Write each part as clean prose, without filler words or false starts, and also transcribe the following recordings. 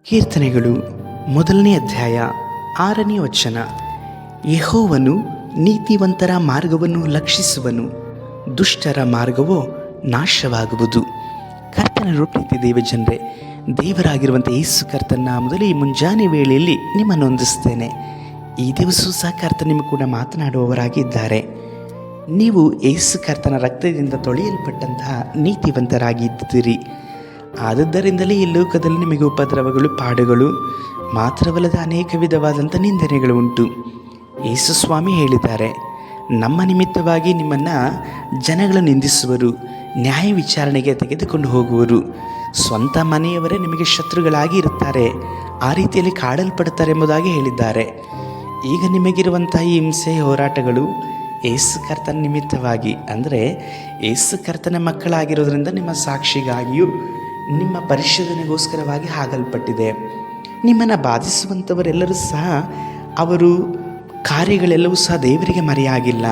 ಕೀರ್ತನೆಗಳು 1ನೇ ಅಧ್ಯಾಯ 6ನೇ ವಚನ. ಯೆಹೋವನು ನೀತಿವಂತರ ಮಾರ್ಗವನ್ನು ಲಕ್ಷಿಸುವನು, ದುಷ್ಟರ ಮಾರ್ಗವೋ ನಾಶವಾಗುವುದು. ಕರ್ತನ ಪ್ರೀತಿ ದೇವಜನರೇ, ದೇವರಾಗಿರುವಂಥ ಯೇಸು ಕರ್ತನ ನಾಮದಲ್ಲಿ ಈ ಮುಂಜಾನೆ ವೇಳೆಯಲ್ಲಿ ನಿಮ್ಮನ್ನು ಹೊಂದಿಸ್ತೇನೆ. ಈ ದಿವಸವೂ ಸಹ ಕರ್ತನ ನಿಮ್ಮ ಕೂಡ ಮಾತನಾಡುವವರಾಗಿದ್ದಾರೆ. ನೀವು ಯೇಸು ಕರ್ತನ ರಕ್ತದಿಂದ ತೊಳೆಯಲ್ಪಟ್ಟಂತಹ ನೀತಿವಂತರಾಗಿದ್ದೀರಿ. ಆದದ್ದರಿಂದಲೇ ಈ ಲೋಕದಲ್ಲಿ ನಿಮಗೆ ಉಪದ್ರವಗಳು, ಪಾಡುಗಳು ಮಾತ್ರವಲ್ಲದೆ ಅನೇಕ ವಿಧವಾದಂಥ ನಿಂದನೆಗಳು ಉಂಟು. ಯೇಸು ಸ್ವಾಮಿ ಹೇಳಿದ್ದಾರೆ, ನಮ್ಮ ನಿಮಿತ್ತವಾಗಿ ನಿಮ್ಮನ್ನು ಜನಗಳು ನಿಂದಿಸುವರು, ನ್ಯಾಯ ವಿಚಾರಣೆಗೆ ತೆಗೆದುಕೊಂಡು ಹೋಗುವರು, ಸ್ವಂತ ಮನೆಯವರೇ ನಿಮಗೆ ಶತ್ರುಗಳಾಗಿ ಇರುತ್ತಾರೆ, ಆ ರೀತಿಯಲ್ಲಿ ಕಾಡಲ್ಪಡುತ್ತಾರೆ ಎಂಬುದಾಗಿ ಹೇಳಿದ್ದಾರೆ. ಈಗ ನಿಮಗಿರುವಂಥ ಈ ಹಿಂಸೆ ಹೋರಾಟಗಳು ಯೇಸು ಕರ್ತನ ನಿಮಿತ್ತವಾಗಿ, ಅಂದರೆ ಯೇಸು ಕರ್ತನ ಮಕ್ಕಳಾಗಿರೋದ್ರಿಂದ ನಿಮ್ಮ ಸಾಕ್ಷಿಗಾಗಿಯೂ ನಿಮ್ಮ ಪರಿಶೋಧನೆಗೋಸ್ಕರವಾಗಿ ಆಗಲ್ಪಟ್ಟಿದೆ. ನಿಮ್ಮನ್ನು ಬಾಧಿಸುವಂಥವರೆಲ್ಲರೂ ಸಹ ಅವರು ಕಾರ್ಯಗಳೆಲ್ಲವೂ ಸಹ ದೇವರಿಗೆ ಮರೆಯಾಗಿಲ್ಲ.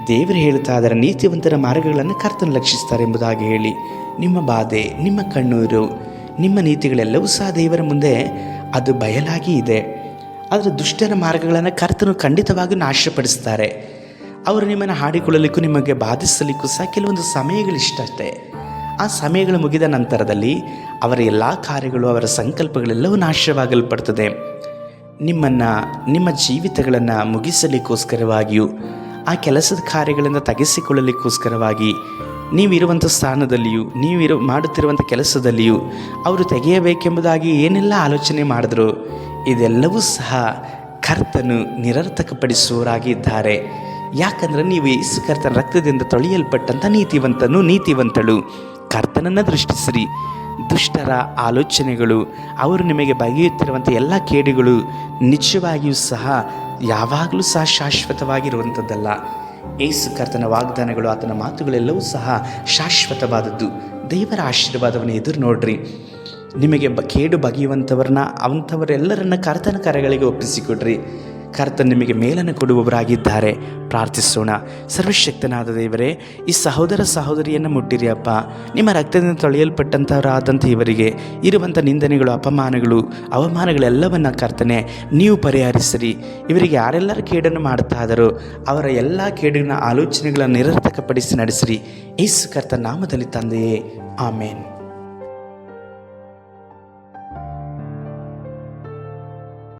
ದೇವರು ಹೇಳ್ತಾ ಇದ್ದಾರೆ, ನೀತಿವಂತರ ಮಾರ್ಗಗಳನ್ನು ಕರ್ತನು ಲಕ್ಷಿಸ್ತಾರೆ ಎಂಬುದಾಗಿ ಹೇಳಿ. ನಿಮ್ಮ ಬಾಧೆ, ನಿಮ್ಮ ಕಣ್ಣೂರು, ನಿಮ್ಮ ನೀತಿಗಳೆಲ್ಲವೂ ಸಹ ದೇವರ ಮುಂದೆ ಅದು ಬಯಲಾಗಿ ಇದೆ. ಆದರೆ ದುಷ್ಟರ ಮಾರ್ಗಗಳನ್ನು ಕರ್ತನು ಖಂಡಿತವಾಗಿ ನಾಶಪಡಿಸ್ತಾರೆ. ಅವರು ನಿಮ್ಮನ್ನು ಹಾಡಿಕೊಳ್ಳಲಿಕ್ಕೂ ನಿಮಗೆ ಬಾಧಿಸಲಿಕ್ಕೂ ಸಹ ಕೆಲವೊಂದು ಸಮಯಗಳಿಷ್ಟೇ. ಆ ಸಮಯಗಳು ಮುಗಿದ ನಂತರದಲ್ಲಿ ಅವರ ಎಲ್ಲ ಕಾರ್ಯಗಳು, ಅವರ ಸಂಕಲ್ಪಗಳೆಲ್ಲವೂ ನಾಶವಾಗಲ್ಪಡ್ತದೆ. ನಿಮ್ಮನ್ನು, ನಿಮ್ಮ ಜೀವಿತಗಳನ್ನು ಮುಗಿಸಲಿಕ್ಕೋಸ್ಕರವಾಗಿಯೂ, ಆ ಕೆಲಸದ ಕಾರ್ಯಗಳಿಂದ ತೆಗೆಸಿಕೊಳ್ಳಲಿಕ್ಕೋಸ್ಕರವಾಗಿ, ನೀವಿರುವಂಥ ಸ್ಥಾನದಲ್ಲಿಯೂ, ಮಾಡುತ್ತಿರುವಂಥ ಕೆಲಸದಲ್ಲಿಯೂ ಅವರು ತೆಗೆಯಬೇಕೆಂಬುದಾಗಿ ಏನೆಲ್ಲ ಆಲೋಚನೆ ಮಾಡಿದ್ರು, ಇದೆಲ್ಲವೂ ಸಹ ಕರ್ತನು ನಿರರ್ಥಕಪಡಿಸುವವರಾಗಿದ್ದಾರೆ. ಯಾಕಂದರೆ ನೀವು ಯೇಸು ಕರ್ತನ ರಕ್ತದಿಂದ ತೊಳೆಯಲ್ಪಟ್ಟಂಥ ನೀತಿವಂತಳು. ಕರ್ತನನ್ನು ದೃಷ್ಟಿಸಿರಿ. ದುಷ್ಟರ ಆಲೋಚನೆಗಳು, ಅವರು ನಿಮಗೆ ಬಗೆಯುತ್ತಿರುವಂಥ ಎಲ್ಲ ಕೇಡುಗಳು ನಿಜವಾಗಿಯೂ ಸಹ ಯಾವಾಗಲೂ ಸಹ ಶಾಶ್ವತವಾಗಿರುವಂಥದ್ದಲ್ಲ. ಯೇಸು ಕರ್ತನ ವಾಗ್ದಾನಗಳು, ಆತನ ಮಾತುಗಳೆಲ್ಲವೂ ಸಹ ಶಾಶ್ವತವಾದದ್ದು. ದೇವರ ಆಶೀರ್ವಾದವನ್ನು ಎದುರು ನೋಡ್ರಿ. ನಿಮಗೆ ಕೇಡು ಅಂಥವರೆಲ್ಲರನ್ನ ಕರ್ತನ ಕರೆಗಳಿಗೆ ಒಪ್ಪಿಸಿಕೊಡ್ರಿ. ಕರ್ತನ ನಿಮಗೆ ಮೇಲನ್ನು ಕೊಡುವವರಾಗಿದ್ದಾರೆ. ಪ್ರಾರ್ಥಿಸೋಣ. ಸರ್ವಶಕ್ತನಾದ ದೇವರೇ, ಈ ಸಹೋದರ ಸಹೋದರಿಯನ್ನು ಮುಟ್ಟಿರಿ ಅಪ್ಪ. ನಿಮ್ಮ ರಕ್ತದಿಂದ ತೊಳೆಯಲ್ಪಟ್ಟಂಥವರಾದಂಥ ಇವರಿಗೆ ಇರುವಂಥ ನಿಂದನೆಗಳು, ಅಪಮಾನಗಳು, ಅವಮಾನಗಳೆಲ್ಲವನ್ನು ಕರ್ತನೆ ನೀವು ಪರಿಹರಿಸಿರಿ. ಇವರಿಗೆ ಯಾರೆಲ್ಲರ ಕೇಡನ್ನು ಮಾಡ್ತಾ ಇದ್ದಾರೋ ಅವರ ಎಲ್ಲ ಕೇಡಿನ ಆಲೋಚನೆಗಳನ್ನು ನಿರರ್ಥಕಪಡಿಸಿ ನಡೆಸಿರಿ. ಯೇಸು ಕರ್ತನ ನಾಮದಲ್ಲಿ ತಂದೆಯೇ, ಆಮೇನ್.